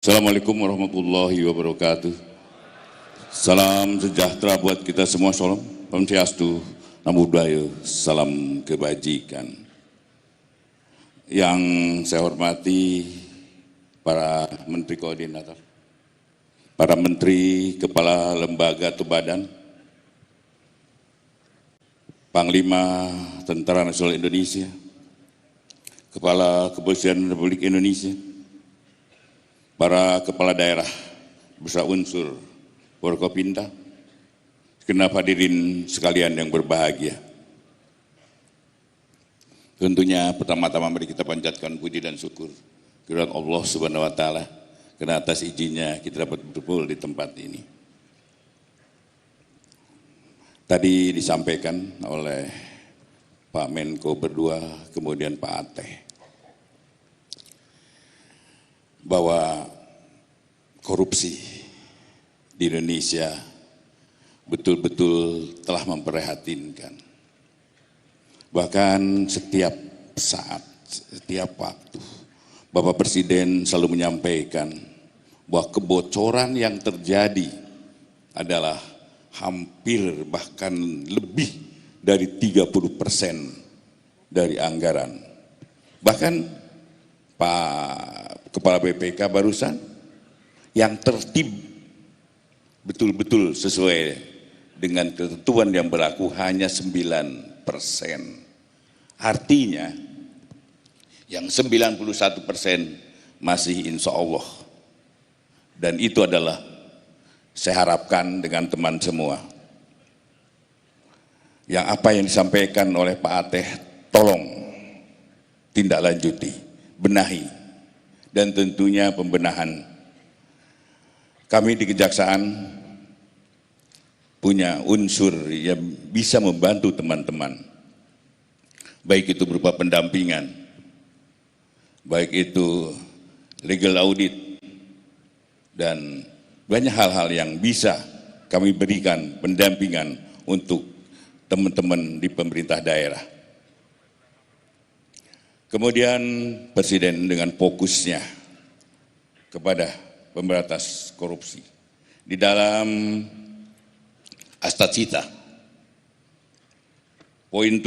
Assalamualaikum warahmatullahi wabarakatuh. Salam sejahtera buat kita semua. Salam Swastiastu, Namo Buddhaya, salam kebajikan. Yang saya hormati para menteri koordinator, para menteri, kepala lembaga atau badan, Panglima Tentara Nasional Indonesia, Kepala Kepolisian Republik Indonesia, para kepala daerah beserta unsur Forkopimda, segenap hadirin sekalian yang berbahagia. Tentunya pertama-tama mari kita panjatkan puji dan syukur kehadirat Allah Subhanahu wa taala karena atas izinnya kita dapat berkumpul di tempat ini. Tadi disampaikan oleh Pak Menko berdua, kemudian Pak Ateh, bahwa korupsi di Indonesia betul-betul telah memprihatinkan. Bahkan setiap saat, setiap waktu, Bapak Presiden selalu menyampaikan bahwa kebocoran yang terjadi adalah hampir bahkan lebih dari 30% dari anggaran. Bahkan Pak Kepala BPK barusan yang tertib betul-betul sesuai dengan ketentuan yang berlaku hanya 9%. Artinya yang 91% masih insya Allah. Dan itu adalah saya harapkan dengan teman semua. Yang apa yang disampaikan oleh Pak Ateh, tolong tindak lanjuti, benahi. Dan tentunya pembenahan. Kami di Kejaksaan punya unsur yang bisa membantu teman-teman. Baik itu berupa pendampingan, baik itu legal audit, dan banyak hal-hal yang bisa kami berikan pendampingan untuk teman-teman di pemerintah daerah. Kemudian Presiden dengan fokusnya kepada pemberantasan korupsi. Di dalam Astacita, poin 7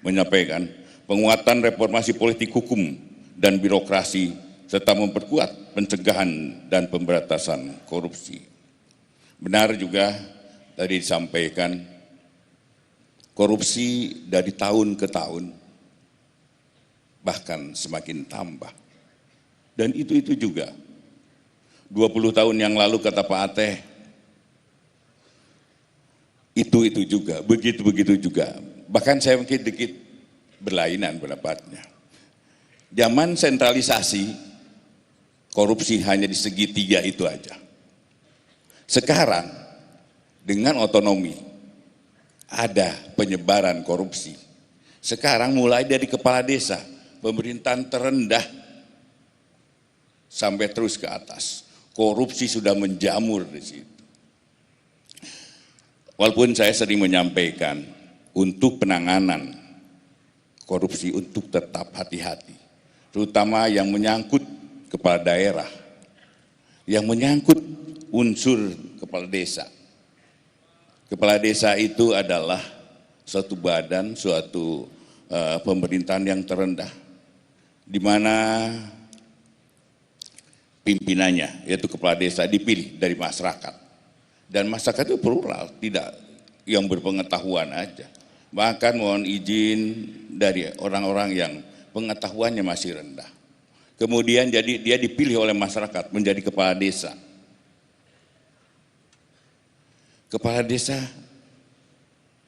menyampaikan penguatan reformasi politik hukum dan birokrasi serta memperkuat pencegahan dan pemberantasan korupsi. Benar juga tadi disampaikan korupsi dari tahun ke tahun bahkan semakin tambah. Dan itu juga. 20 tahun yang lalu kata Pak Ateh, itu juga, begitu juga. Bahkan saya mungkin sedikit berlainan pendapatnya. Zaman sentralisasi, korupsi hanya di segitiga itu aja. Sekarang, dengan otonomi, ada penyebaran korupsi. Sekarang mulai dari kepala desa, pemerintahan terendah sampai terus ke atas. Korupsi sudah menjamur di situ. Walaupun saya sering menyampaikan untuk penanganan korupsi untuk tetap hati-hati. Terutama yang menyangkut kepala daerah, yang menyangkut unsur kepala desa. Kepala desa itu adalah suatu badan, suatu pemerintahan yang terendah, di mana pimpinannya yaitu kepala desa dipilih dari masyarakat, dan masyarakat itu plural, tidak yang berpengetahuan aja, bahkan mohon izin dari orang-orang yang pengetahuannya masih rendah. Kemudian jadi dia dipilih oleh masyarakat menjadi kepala desa. Kepala desa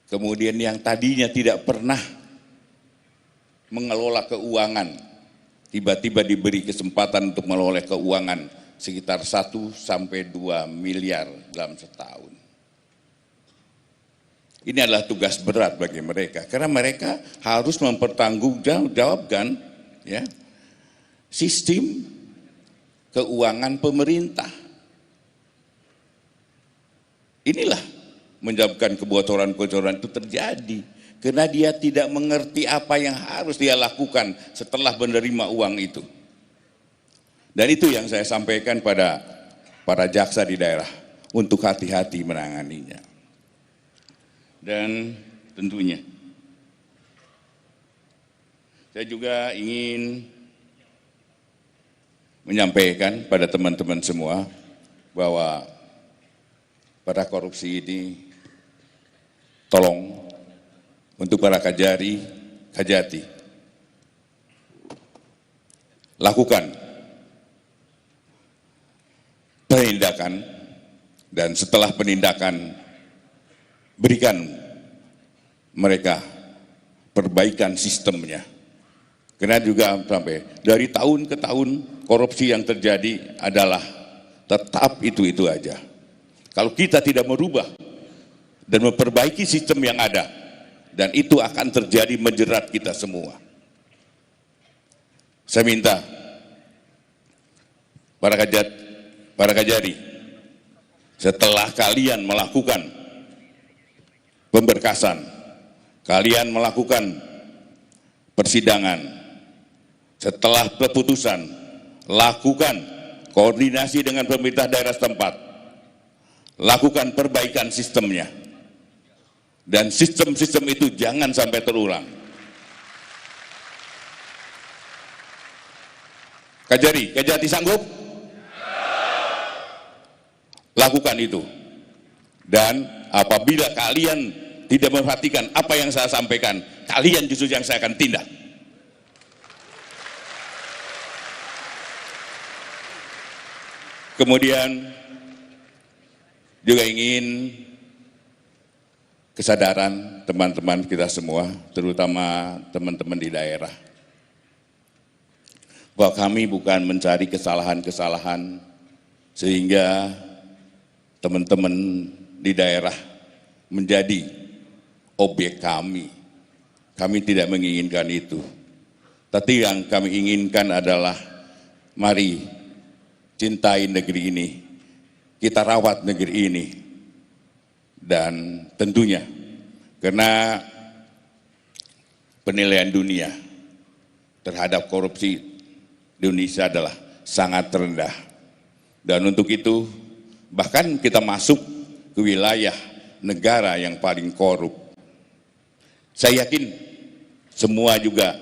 kemudian yang tadinya tidak pernah mengelola keuangan, tiba-tiba diberi kesempatan untuk mengelola keuangan sekitar 1 sampai 2 miliar dalam setahun. Ini adalah tugas berat bagi mereka, karena mereka harus mempertanggungjawabkan ya, sistem keuangan pemerintah. Inilah menyebabkan kebocoran-kebocoran itu terjadi. Karena dia tidak mengerti apa yang harus dia lakukan setelah menerima uang itu. Dan itu yang saya sampaikan pada para jaksa di daerah untuk hati-hati menanganinya. Dan tentunya saya juga ingin menyampaikan pada teman-teman semua bahwa pada korupsi ini tolong untuk para kajati, lakukan penindakan, dan setelah penindakan berikan mereka perbaikan sistemnya. Karena juga sampai dari tahun ke tahun korupsi yang terjadi adalah tetap itu-itu aja. Kalau kita tidak merubah dan memperbaiki sistem yang ada, dan itu akan terjadi menjerat kita semua. Saya minta para kajari, setelah kalian melakukan pemberkasan, kalian melakukan persidangan, setelah keputusan, lakukan koordinasi dengan pemerintah daerah setempat, lakukan perbaikan sistemnya, dan sistem-sistem itu jangan sampai terulang. Kajati sanggup? Lakukan itu. Dan apabila kalian tidak memperhatikan apa yang saya sampaikan, kalian justru yang saya akan tindak. Kemudian juga ingin kesadaran teman-teman kita semua, terutama teman-teman di daerah, bahwa kami bukan mencari kesalahan-kesalahan sehingga teman-teman di daerah menjadi objek kami. Kami tidak menginginkan itu. Tapi yang kami inginkan adalah mari cintai negeri ini, kita rawat negeri ini, dan tentunya karena penilaian dunia terhadap korupsi di Indonesia adalah sangat rendah, dan untuk itu bahkan kita masuk ke wilayah negara yang paling korup. Saya yakin semua juga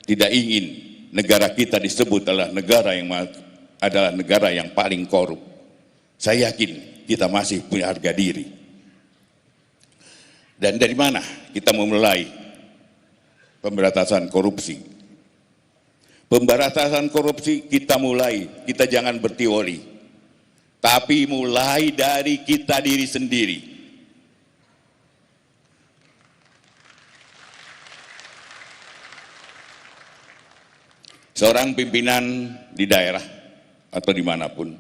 tidak ingin negara kita disebut adalah negara yang paling korup. Saya yakin kita masih punya harga diri. Dan dari mana kita memulai pemberantasan korupsi? Pemberantasan korupsi kita jangan berteori, tapi mulai dari kita diri sendiri. Seorang pimpinan di daerah atau dimanapun,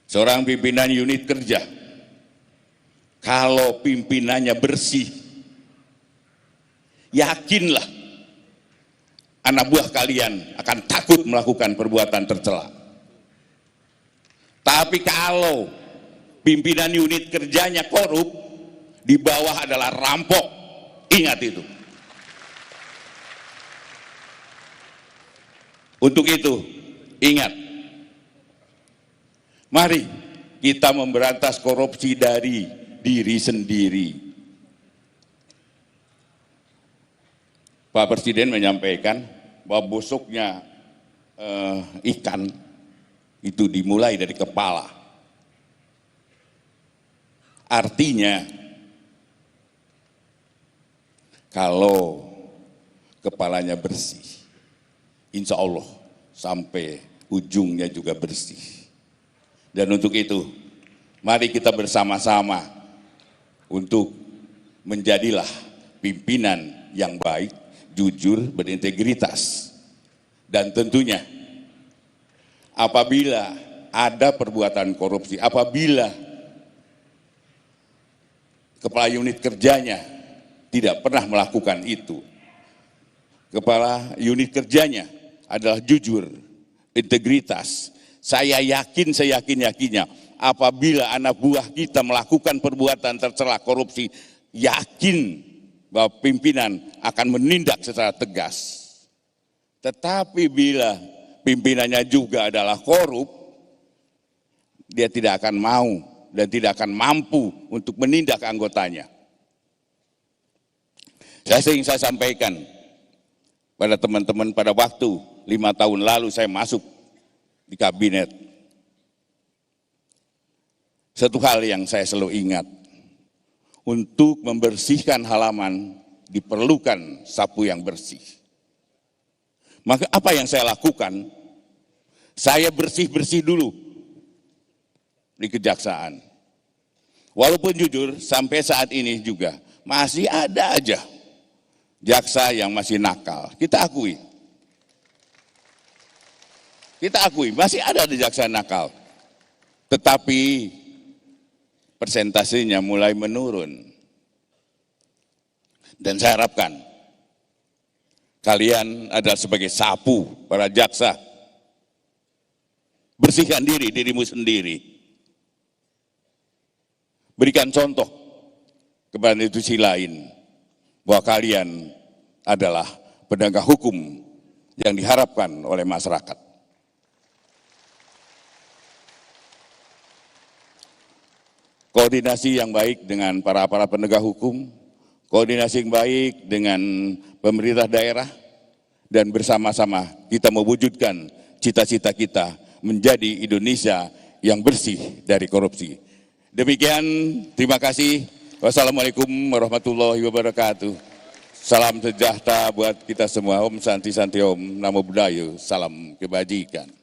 seorang pimpinan unit kerja, kalau pimpinannya bersih, yakinlah anak buah kalian akan takut melakukan perbuatan tercela. Tapi kalau pimpinan unit kerjanya korup, di bawah adalah rampok, ingat itu. Untuk itu, ingat, mari kita memberantas korupsi dari diri sendiri. Pak Presiden menyampaikan bahwa busuknya ikan itu dimulai dari kepala. Artinya, kalau kepalanya bersih, insya Allah sampai ujungnya juga bersih. Dan untuk itu, mari kita bersama-sama untuk menjadilah pimpinan yang baik, jujur, berintegritas. Dan tentunya apabila ada perbuatan korupsi, apabila kepala unit kerjanya tidak pernah melakukan itu, kepala unit kerjanya adalah jujur, integritas, saya yakin-yakinnya apabila anak buah kita melakukan perbuatan tercela korupsi, yakin bahwa pimpinan akan menindak secara tegas. Tetapi bila pimpinannya juga adalah korup, dia tidak akan mau dan tidak akan mampu untuk menindak anggotanya. Saya sering sampaikan pada teman-teman pada waktu 5 tahun lalu saya masuk di kabinet. Satu hal yang saya selalu ingat, untuk membersihkan halaman diperlukan sapu yang bersih. Maka apa yang saya lakukan? Saya bersih-bersih dulu di kejaksaan. Walaupun jujur sampai saat ini juga masih ada aja jaksa yang masih nakal. Kita akui. Kita akui masih ada jaksa nakal. Tetapi persentasenya mulai menurun. Dan saya harapkan kalian adalah sebagai sapu para jaksa. Bersihkan dirimu sendiri. Berikan contoh kepada institusi lain bahwa kalian adalah penegak hukum yang diharapkan oleh masyarakat. Koordinasi yang baik dengan para penegak hukum, koordinasi yang baik dengan pemerintah daerah, dan bersama-sama kita mewujudkan cita-cita kita menjadi Indonesia yang bersih dari korupsi. Demikian, terima kasih. Wassalamualaikum warahmatullahi wabarakatuh. Salam sejahtera buat kita semua. Om Santi Santi Om, Namo Buddhaya, salam kebajikan.